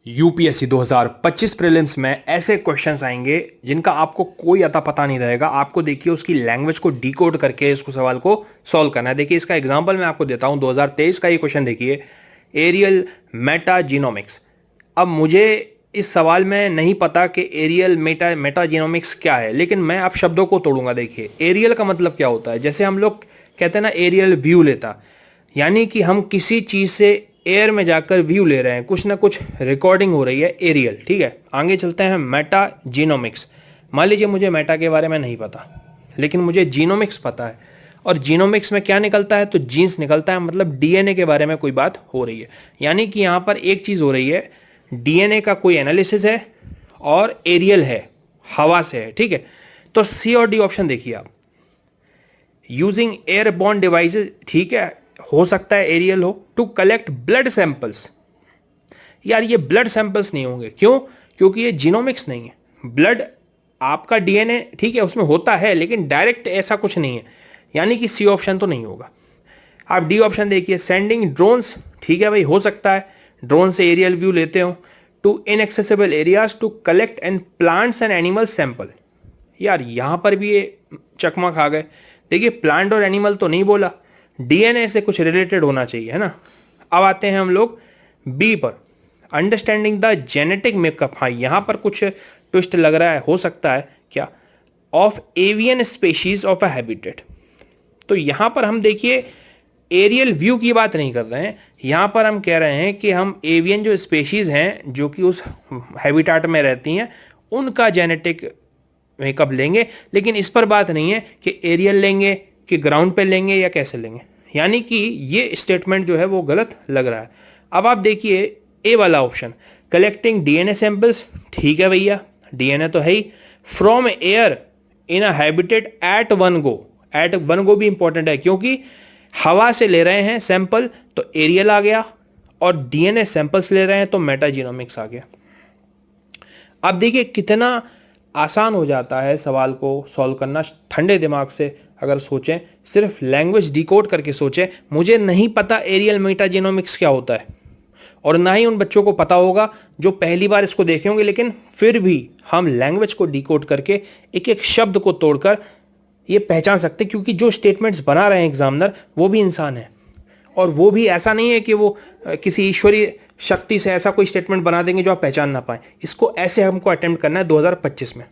UPSC 2025 prelims में ऐसे questions आएंगे जिनका आपको कोई अता पता नहीं रहेगा। आपको देखिए उसकी लैंग्वेज को डिकोड करके इसको सवाल को सॉल्व करना है। देखिए इसका एग्जांपल मैं आपको देता हूं। 2023 का ये क्वेश्चन देखिए, एरियल मेटाजीनोमिक्स। अब मुझे इस सवाल में नहीं पता कि एरियल मेटाजीनोमिक्स क्या है, लेकिन मैं आप शब्दों को तोड़ूंगा। देखिए एरियल का मतलब क्या होता है, जैसे हम लोग कहते हैं ना एरियल व्यू लेता, यानी कि हम किसी चीज से एयर में जाकर व्यू ले रहे हैं, कुछ ना कुछ रिकॉर्डिंग हो रही है, एरियल। ठीक है, आगे चलते हैं मेटा जीनोमिक्स। मान लीजिए मुझे मेटा के बारे में नहीं पता, लेकिन मुझे जीनोमिक्स पता है, और जीनोमिक्स में क्या निकलता है, तो जीन्स निकलता है, मतलब डीएनए के बारे में कोई बात हो रही है। यानी कि यहां पर एक चीज हो रही है, डीएनए का कोई एनालिसिस है और एरियल है, हवा से है। ठीक है, तो सी और डी ऑप्शन देखिए आप। यूजिंग एयरबॉर्न डिवाइसेस, ठीक है, हो सकता है एरियल हो। टू कलेक्ट ब्लड सैंपल्स, यार ये ब्लड सैंपल्स नहीं होंगे, क्यों? क्योंकि ये जीनोमिक्स नहीं है। ब्लड आपका डीएनए ठीक है उसमें होता है, लेकिन डायरेक्ट ऐसा कुछ नहीं है, यानी कि सी ऑप्शन तो नहीं होगा। आप डी ऑप्शन देखिए, सेंडिंग ड्रोन्स, ठीक है भाई, हो सकता है ड्रोन से एरियल व्यू लेते हो। To inaccessible areas to collect and plants and animal sample, यार यहां पर भी ये चकमा खा गए। देखिए प्लांट और एनिमल तो नहीं बोला, डीएनए से कुछ रिलेटेड होना चाहिए, है ना। अब आते हैं हम लोग बी पर, अंडरस्टैंडिंग द जेनेटिक मेकअप। हाँ यहां पर कुछ ट्विस्ट लग रहा है, हो सकता है क्या, of avian species of a habitat. तो यहां पर हम देखिए एरियल व्यू की बात नहीं कर रहे हैं, यहां पर हम कह रहे हैं कि हम एवियन जो स्पेशीज हैं जो कि उस हैबिटाट में रहती हैं उनका जेनेटिक मेकअप लेंगे, लेकिन इस पर बात नहीं है कि एरियल लेंगे कि ग्राउंड पे लेंगे या कैसे लेंगे। यानी कि ये स्टेटमेंट जो है वो गलत लग रहा है। अब आप देखिए ए वाला ऑप्शन, कलेक्टिंग डीएनए सैंपल्स, ठीक है भैया डीएनए तो है ही। From air in a habitat at one go, at one go भी इंपॉर्टेंट है, क्योंकि हवा से ले रहे हैं सैंपल तो एरियल आ गया, और डीएनए सैंपल्स ले रहे हैं तो मेटाजीनोमिक्स आ गया। अब देखिए कितना आसान हो जाता है सवाल को सॉल्व करना ठंडे दिमाग से अगर सोचें, सिर्फ लैंग्वेज डिकोड करके सोचें। मुझे नहीं पता एरियल मेटाजीनोमिक्स क्या होता है, और ना ही उन बच्चों को पता होगा जो पहली बार इसको देखे होंगे, लेकिन फिर भी हम लैंग्वेज को डिकोड करके एक एक शब्द को तोड़कर ये पहचान सकते हैं, क्योंकि जो स्टेटमेंट्स बना रहे हैं एग्जामिनर वो भी इंसान है, और वो भी ऐसा नहीं है कि वो किसी ईश्वरीय शक्ति से ऐसा कोई स्टेटमेंट बना देंगे जो आप पहचान ना पाए। इसको ऐसे हमको अटेम्प्ट करना है 2025 में।